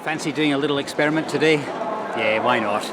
Fancy doing a little experiment today? Yeah, why not?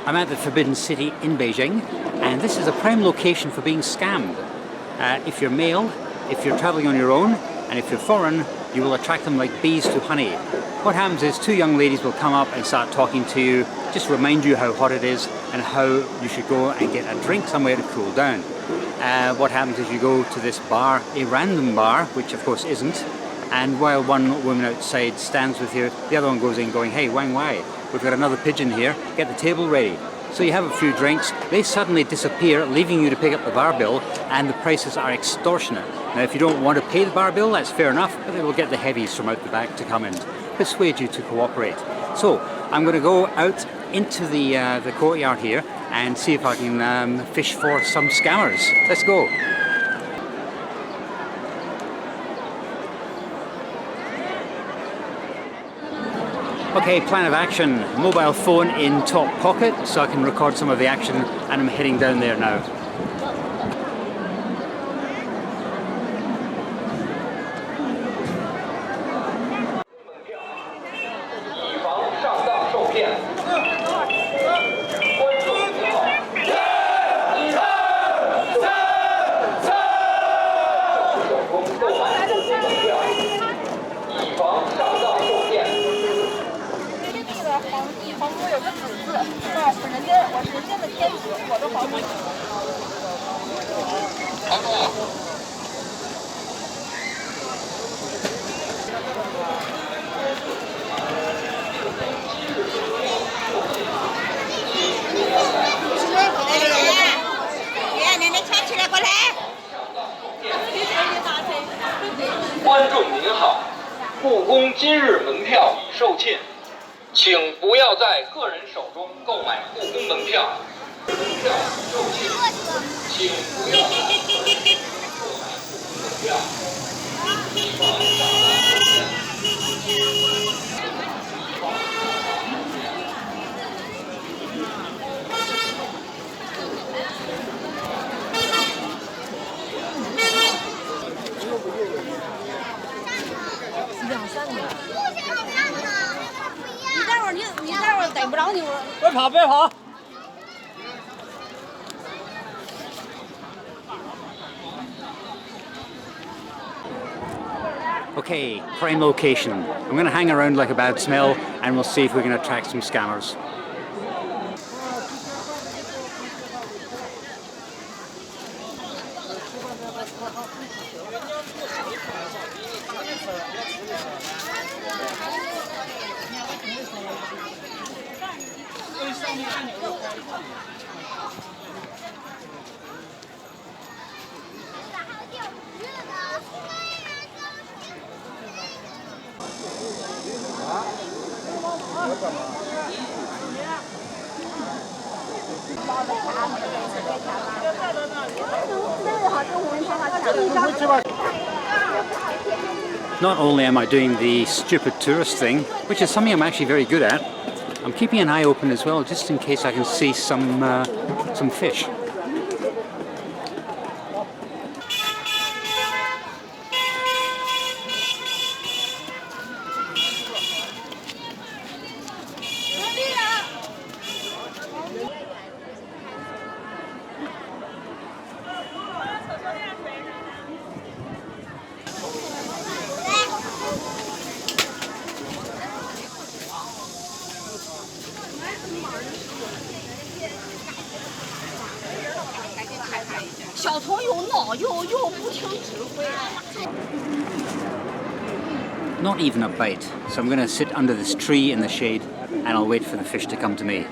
I'm at the Forbidden City in Beijing, and this is a prime location for being scammed. If you're male, if you're traveling on your own, and if you're foreign, you will attract them like bees to honey. What happens is two young ladies will come up and start talking to you, just remind you how hot it is and how you should go and get a drink somewhere to cool down. What happens is you go to this bar, a random bar, which of course isn't, and while one woman outside stands with you, the other one goes in going, "Hey, Wang Wai, we've got another pigeon here, get the table ready." So you have a few drinks, they suddenly disappear, leaving you to pick up the bar bill, and the prices are extortionate. Now if you don't want to pay the bar bill, that's fair enough, but they will get the heavies from out the back to come and persuade you to cooperate. So I'm going to go out into the courtyard here and see if I can fish for some scammers. Let's go. Okay, plan of action. Mobile phone in top pocket so I can record some of the action, and I'm heading down there now. Okay, prime location. I'm going to hang around like a bad smell and we'll see if we can attract some scammers. Not only am I doing the stupid tourist thing, which is something I'm actually very good at, I'm keeping an eye open as well, just in case I can see some fish. Not even a bite, so I'm going to sit under this tree in the shade and I'll wait for the fish to come to me.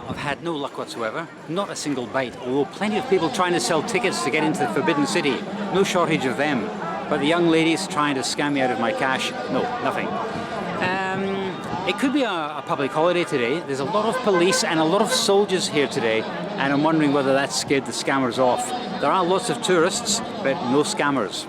I've had no luck whatsoever, not a single bite, although plenty of people trying to sell tickets to get into the Forbidden City. No shortage of them. But the young ladies trying to scam me out of my cash, no, nothing. It could be a public holiday today. There's a lot of police and a lot of soldiers here today, and I'm wondering whether that scared the scammers off. There are lots of tourists, but no scammers.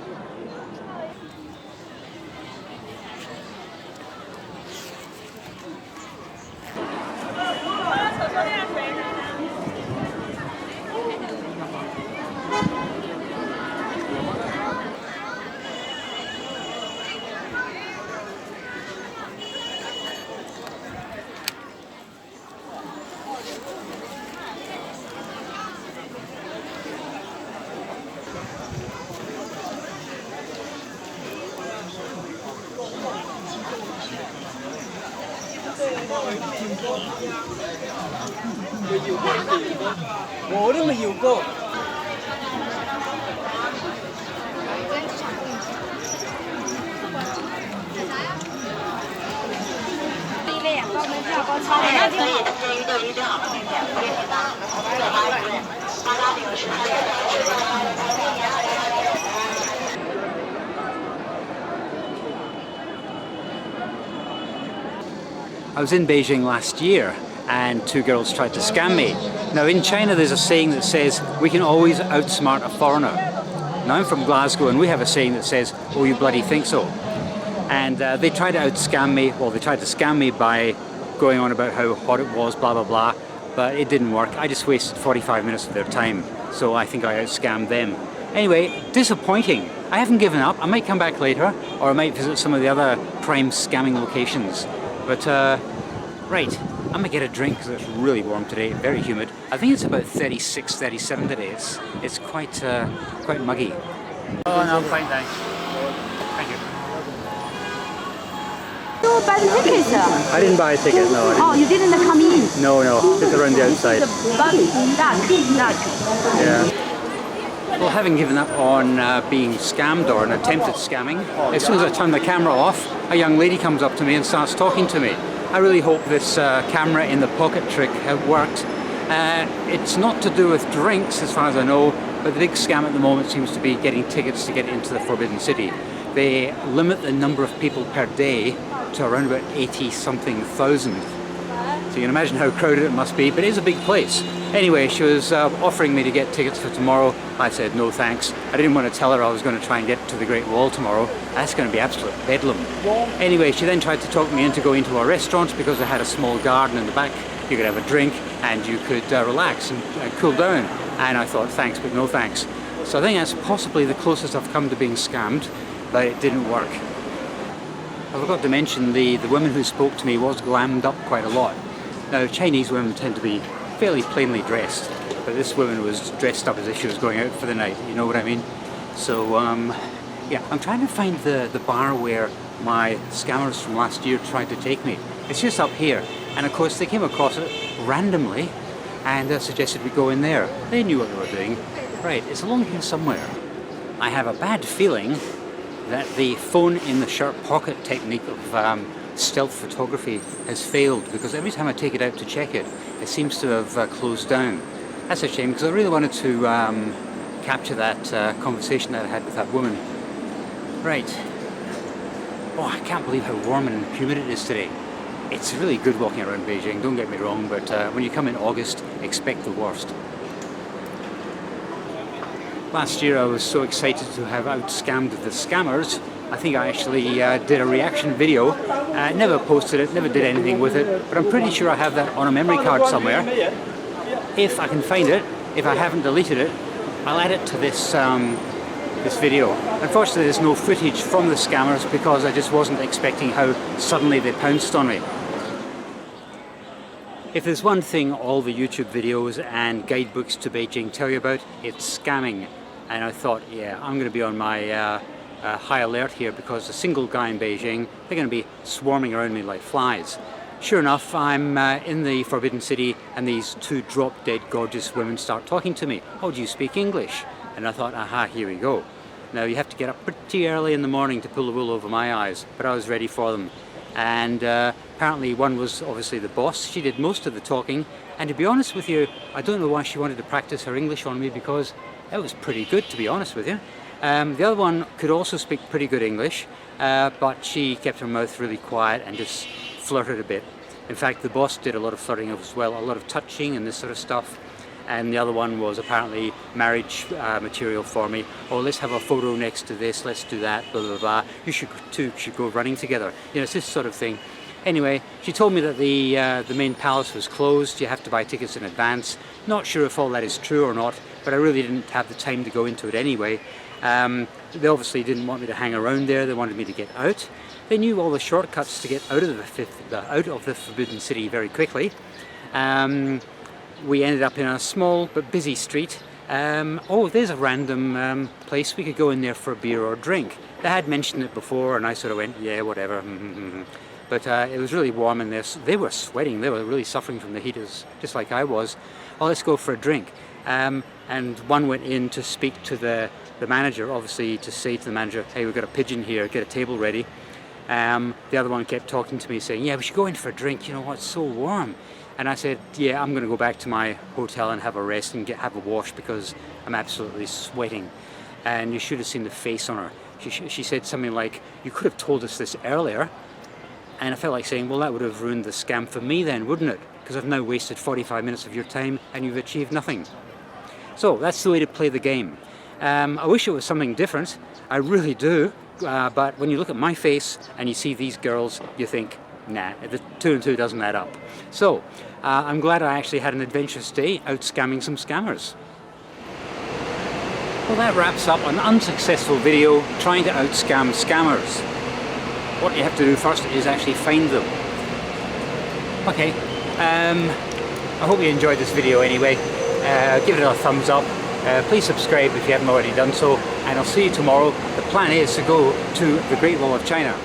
I was in Beijing last year and two girls tried to scam me. Now in China there's a saying that says we can always outsmart a foreigner. Now I'm from Glasgow and we have a saying that says, oh you bloody think so. And they tried to outscam me, well they tried to scam me by going on about how hot it was, blah blah blah, but it didn't work. I just wasted 45 minutes of their time, so I think I outscammed them. Anyway, disappointing. I haven't given up. I might come back later, or I might visit some of the other prime scamming locations. But right, I'm gonna get a drink because it's really warm today, very humid. I think it's about 36, 37 today. It's quite muggy. Oh no, I'm fine, thanks. Thank you. You buy the tickets? I didn't buy a ticket, no. I didn't. Oh, you didn't come in? No, just around the outside. Duck. Yeah. Well, having given up on being scammed or an attempted scamming, as soon as I turn the camera off, a young lady comes up to me and starts talking to me. I really hope this camera in the pocket trick worked. It's not to do with drinks as far as I know, but the big scam at the moment seems to be getting tickets to get into the Forbidden City. They limit the number of people per day to around about 80-something thousand. So you can imagine how crowded it must be, but it is a big place. Anyway, she was offering me to get tickets for tomorrow. I said no thanks. I didn't want to tell her I was going to try and get to the Great Wall tomorrow. That's going to be absolute bedlam. Anyway, she then tried to talk me into going to a restaurant because I had a small garden in the back. You could have a drink and you could relax and cool down. And I thought thanks, but no thanks. So I think that's possibly the closest I've come to being scammed, but it didn't work. I forgot to mention the woman who spoke to me was glammed up quite a lot. Now, Chinese women tend to be fairly plainly dressed, but this woman was dressed up as if she was going out for the night, you know what I mean? So, yeah, I'm trying to find the bar where my scammers from last year tried to take me. It's just up here, and of course they came across it randomly and suggested we go in there. They knew what they were doing. Right, it's along here somewhere. I have a bad feeling that the phone in the shirt pocket technique of stealth photography has failed, because every time I take it out to check it, it seems to have closed down. That's a shame, because I really wanted to capture that conversation that I had with that woman. Right. Oh, I can't believe how warm and humid it is today. It's really good walking around Beijing, don't get me wrong, but when you come in August, expect the worst. Last year I was so excited to have out-scammed the scammers. I think I actually did a reaction video. Never posted it, never did anything with it, but I'm pretty sure I have that on a memory card somewhere. If I can find it, if I haven't deleted it, I'll add it to this this video. Unfortunately there's no footage from the scammers because I just wasn't expecting how suddenly they pounced on me. If there's one thing all the YouTube videos and guidebooks to Beijing tell you about, it's scamming. And I thought, yeah, I'm going to be on my high alert here, because a single guy in Beijing, they're going to be swarming around me like flies. Sure enough, I'm in the Forbidden City and these two drop-dead gorgeous women start talking to me. Oh, do you speak English? And I thought, aha, here we go. Now you have to get up pretty early in the morning to pull the wool over my eyes, but I was ready for them. And apparently one was obviously the boss. She did most of the talking, and to be honest with you, I don't know why she wanted to practice her English on me, because that was pretty good, to be honest with you. The other one could also speak pretty good English, but she kept her mouth really quiet and just flirted a bit. In fact, the boss did a lot of flirting as well, a lot of touching and this sort of stuff. And the other one was apparently marriage material for me. Oh, let's have a photo next to this, let's do that, blah, blah, blah. You should go running together. You know, it's this sort of thing. Anyway, she told me that the main palace was closed. You have to buy tickets in advance. Not sure if all that is true or not, but I really didn't have the time to go into it anyway. They obviously didn't want me to hang around there. They wanted me to get out. They knew all the shortcuts to get out of the Forbidden City very quickly. We ended up in a small but busy street. Oh, there's a random place. We could go in there for a beer or a drink. They had mentioned it before, and I sort of went, yeah, whatever. But it was really warm in there. They were sweating. They were really suffering from the heat, just like I was. Oh, let's go for a drink. And one went in to speak to the manager, obviously to say to the manager, hey, we've got a pigeon here, get a table ready. The other one kept talking to me saying, yeah, we should go in for a drink, you know what, it's so warm. And I said, yeah, I'm going to go back to my hotel and have a rest and have a wash because I'm absolutely sweating. And you should have seen the face on her. She said something like, you could have told us this earlier. And I felt like saying, well, that would have ruined the scam for me then, wouldn't it? Because I've now wasted 45 minutes of your time and you've achieved nothing. So that's the way to play the game. I wish it was something different. I really do. But when you look at my face and you see these girls, you think, nah, the 2 and 2 doesn't add up. So I'm glad I actually had an adventurous day out scamming some scammers. Well, that wraps up an unsuccessful video trying to out-scam scammers. What you have to do first is actually find them. Okay, I hope you enjoyed this video anyway. Give it a thumbs up. Please subscribe if you haven't already done so, and I'll see you tomorrow. The plan is to go to the Great Wall of China.